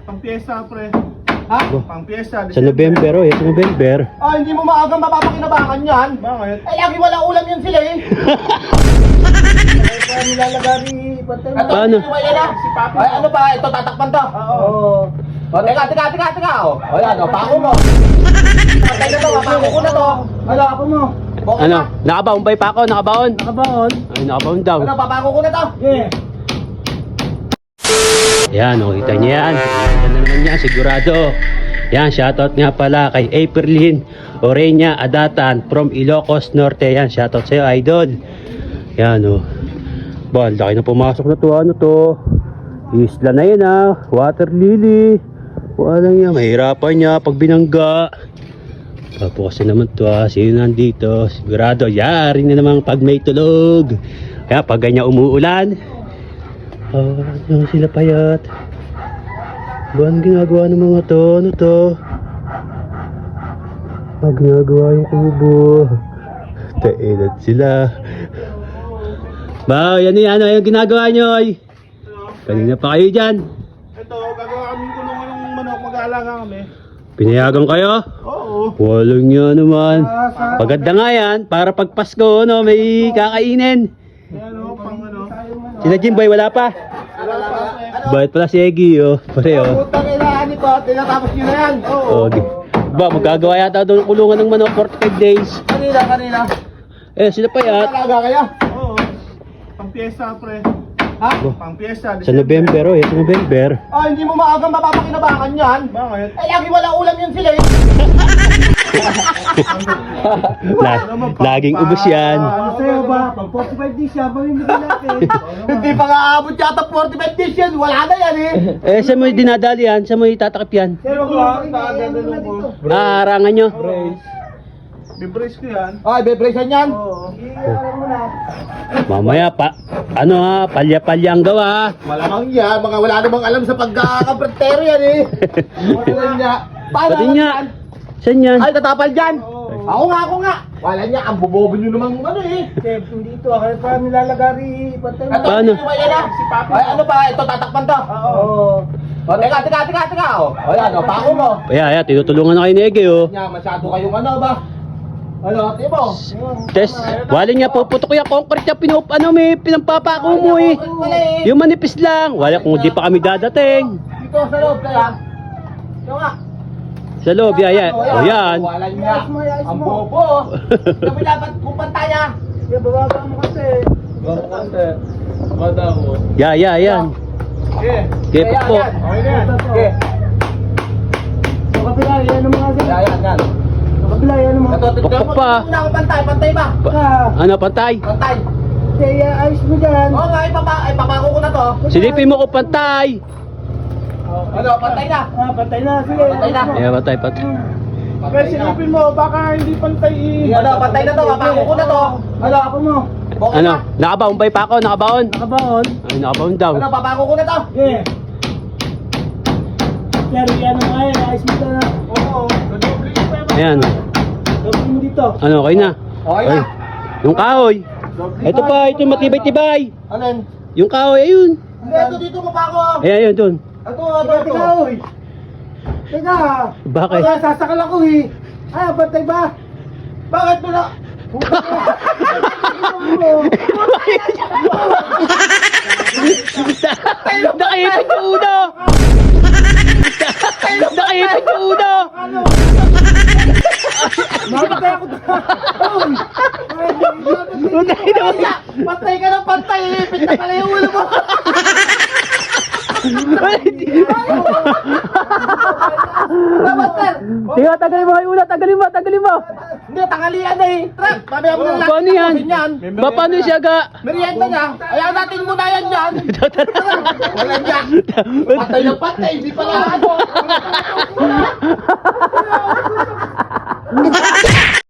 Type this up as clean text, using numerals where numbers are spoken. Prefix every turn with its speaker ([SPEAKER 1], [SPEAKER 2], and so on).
[SPEAKER 1] Pang piyesta, pre.
[SPEAKER 2] Ha?
[SPEAKER 1] Pang piyesta.
[SPEAKER 3] Sa November, oh, sa November.
[SPEAKER 2] Ah, hindi mo maagang mapapakinabangan yan.
[SPEAKER 1] Bakit?
[SPEAKER 2] Ay, lagi wala ulam yun sila eh. Ay, nilalagari. Ito,
[SPEAKER 3] Paano?
[SPEAKER 2] hindi mo yan ah.
[SPEAKER 1] Si Papi.
[SPEAKER 2] Ay, ano pa? Ito, tatakpan to.
[SPEAKER 1] Oo.
[SPEAKER 2] O, teka. O, ayan, o, pako mo. Patay na to, pako ko na to. Ano, ako mo. Okay
[SPEAKER 3] Ano?
[SPEAKER 2] na.
[SPEAKER 3] Nakabaon ba yung pako? Nakabaon?
[SPEAKER 1] Nakabaon.
[SPEAKER 3] Ay, nakabaon daw.
[SPEAKER 2] Ano, papako ko na to.
[SPEAKER 1] Yeah.
[SPEAKER 3] Yan, oh, kita niyo yan. Yan na naman yan, sigurado. Yan, shoutout nga pala kay Aprilin Orenya Adatan from Ilocos Norte. Yan, shoutout sa'yo, idol. Yan, oh. Ba, laki na pumasok na to. Ano to? Isla na yan, ah. Water lily. Walang yan. Mahirapan niya pag binangga. Papukasin naman to, ah. Sino nandito? Sigurado, yari na naman pag may tulog. Kaya pag ganyan umuulan, oh, ano sila payat? Buwan ginagawa ng mga to? Ano to? Ginagawa yung kubo. Tainat sila. Ba, yan yan. Ano yung ginagawa nyo? Ay? Kanina pa kayo dyan.
[SPEAKER 1] Ito, gagawa kaming kulungan ng manok. Mag-aalaga kami.
[SPEAKER 3] Pinayagan kayo?
[SPEAKER 1] Oo.
[SPEAKER 3] Walang nyo naman. Paganda nga yan. Para pag Pasko, no, may kakainin.
[SPEAKER 1] Ayan o, pang ano.
[SPEAKER 3] Sila Jimboy, wala pa. Bakit pala si Eggy, oh. Pareho.
[SPEAKER 2] Putang inaani ko, tinatapos nyo na yan.
[SPEAKER 3] Oh, ba, magagawa yata doon ng kulungan ng manok 45 days.
[SPEAKER 2] Kanina.
[SPEAKER 3] Eh, sila payat.
[SPEAKER 2] Talaga kaya?
[SPEAKER 1] Oo. Pang piyesta, pre.
[SPEAKER 2] Ha?
[SPEAKER 1] Pang piyesta.
[SPEAKER 3] Sa November, oh, sa November.
[SPEAKER 2] Ah, hindi mo maagang mapapakinabangan yan.
[SPEAKER 1] Bakit?
[SPEAKER 2] Ay, lagi wala ulam yun sila eh.
[SPEAKER 3] Laging ubos yan.
[SPEAKER 1] Ano sa'yo ba? Pag 45 days siya, mamimigay natin.
[SPEAKER 2] Hindi pa nga aabot yata 45 days yan. Wala na yan eh.
[SPEAKER 3] Eh, saan mo dinadali yan? Saan mo itatakip yan?
[SPEAKER 1] Pero ba, nakagandalong ko.
[SPEAKER 3] Aarangan nyo.
[SPEAKER 1] Brace. Bibrace ko yan.
[SPEAKER 2] Ay, bepresan yan.
[SPEAKER 1] Oo.
[SPEAKER 3] Mamaya pa, ano ha, palya-palya ang gawa ha.
[SPEAKER 2] Malamang yan. Mga wala namang alam sa pagkakaprentero yan eh. Wala niya.
[SPEAKER 3] Pati niya. Saan yan?
[SPEAKER 2] Ay, tatapal dyan. Ako nga. Wala niya. Ang bobobo nyo namang ano eh.
[SPEAKER 1] Chef, hindi ito. Kaya pa nilalagari. Patay
[SPEAKER 2] Ito,
[SPEAKER 3] Paano?
[SPEAKER 2] hindi mo yan ah.
[SPEAKER 1] Si Papi.
[SPEAKER 2] Ay, ano pa? Ito, tatakpan to.
[SPEAKER 1] Oo.
[SPEAKER 2] O, teka. O, ayan, o, pako mo.
[SPEAKER 3] Ayan, tinutulungan na kayo ni Eggy, oh.
[SPEAKER 2] Nya, masyado kayong ano ba? Ano, tipo?
[SPEAKER 3] Test, wala niya puputok yung concrete niya, may pinampapako mo eh. Yung manipis lang. Wala kung di pa kami dadating.
[SPEAKER 2] Dito sa loob kaya. Ito nga.
[SPEAKER 3] Sa loob, yan. O yan.
[SPEAKER 2] Wala niya. Ang bobo. Kami dapat kupantaya.
[SPEAKER 1] Kaya bababa mo kasi. Bada mo.
[SPEAKER 3] Yan.
[SPEAKER 1] Okay.
[SPEAKER 3] Kaya po.
[SPEAKER 1] Okay na yan.
[SPEAKER 2] Okay.
[SPEAKER 1] Sa kabila, yan ang mga ganyan.
[SPEAKER 2] Yan.
[SPEAKER 1] Sa kabila, yan ang mga...
[SPEAKER 2] Ito,
[SPEAKER 3] Tuktok pa.
[SPEAKER 2] Una akong pantay ba?
[SPEAKER 3] Ano, pantay?
[SPEAKER 2] Pantay.
[SPEAKER 1] Kaya ayos mo dyan.
[SPEAKER 2] Oo nga, ipapako ko na to.
[SPEAKER 3] Silipin mo ko pantay.
[SPEAKER 2] Ano, pantay na.
[SPEAKER 1] Ah, patay na. Sige.
[SPEAKER 2] Patay na.
[SPEAKER 3] Ayan, pantay.
[SPEAKER 1] Kaya silipin mo, baka hindi pantay eh.
[SPEAKER 2] Ano, pantay na to. Papako ko na to.
[SPEAKER 1] Ano, ako mo.
[SPEAKER 2] Okay
[SPEAKER 3] Ano,
[SPEAKER 2] na.
[SPEAKER 3] nakabaon ba yung pako? Nakabaon?
[SPEAKER 1] Nakabaon.
[SPEAKER 3] Ay, nakabaon daw.
[SPEAKER 2] Ano, papako ko na to.
[SPEAKER 1] Yeah. Pero yan ang ay, ayos mo na. Oo. Nadoble yung pera.
[SPEAKER 3] Ayan.
[SPEAKER 1] Doble mo dito.
[SPEAKER 3] Ano, okay na?
[SPEAKER 2] Okay
[SPEAKER 3] Ay,
[SPEAKER 2] na.
[SPEAKER 3] yung kahoy. Ito pa, ito matibay-tibay.
[SPEAKER 2] Alin?
[SPEAKER 3] Yung kahoy, ayun.
[SPEAKER 2] Hindi, ito dito mo pa ako.
[SPEAKER 3] Ayan, dun.
[SPEAKER 2] Ito.
[SPEAKER 1] Teka, oy. Teka.
[SPEAKER 3] Bakit?
[SPEAKER 1] Wala, sasakal ako eh. Ay, bantay ba?
[SPEAKER 2] Bakit mo na?
[SPEAKER 3] Nakaipit yung uno! Nakaipit yung uno!
[SPEAKER 1] Mabantay ako doon.
[SPEAKER 2] Pantay ka ng pantay. Ipit na pala yung ulo mo.
[SPEAKER 3] Tiga, tagalin mo kayo una, tagalin mo!
[SPEAKER 2] Hindi, tangalian na eh. Trap, mamaya mo na lang.
[SPEAKER 3] Paano yan? Ba, paano siya ga?
[SPEAKER 2] Merienda niya. Ayaw natin muna yan dyan. Wala niya. Patay na patay. Hindi pala ano.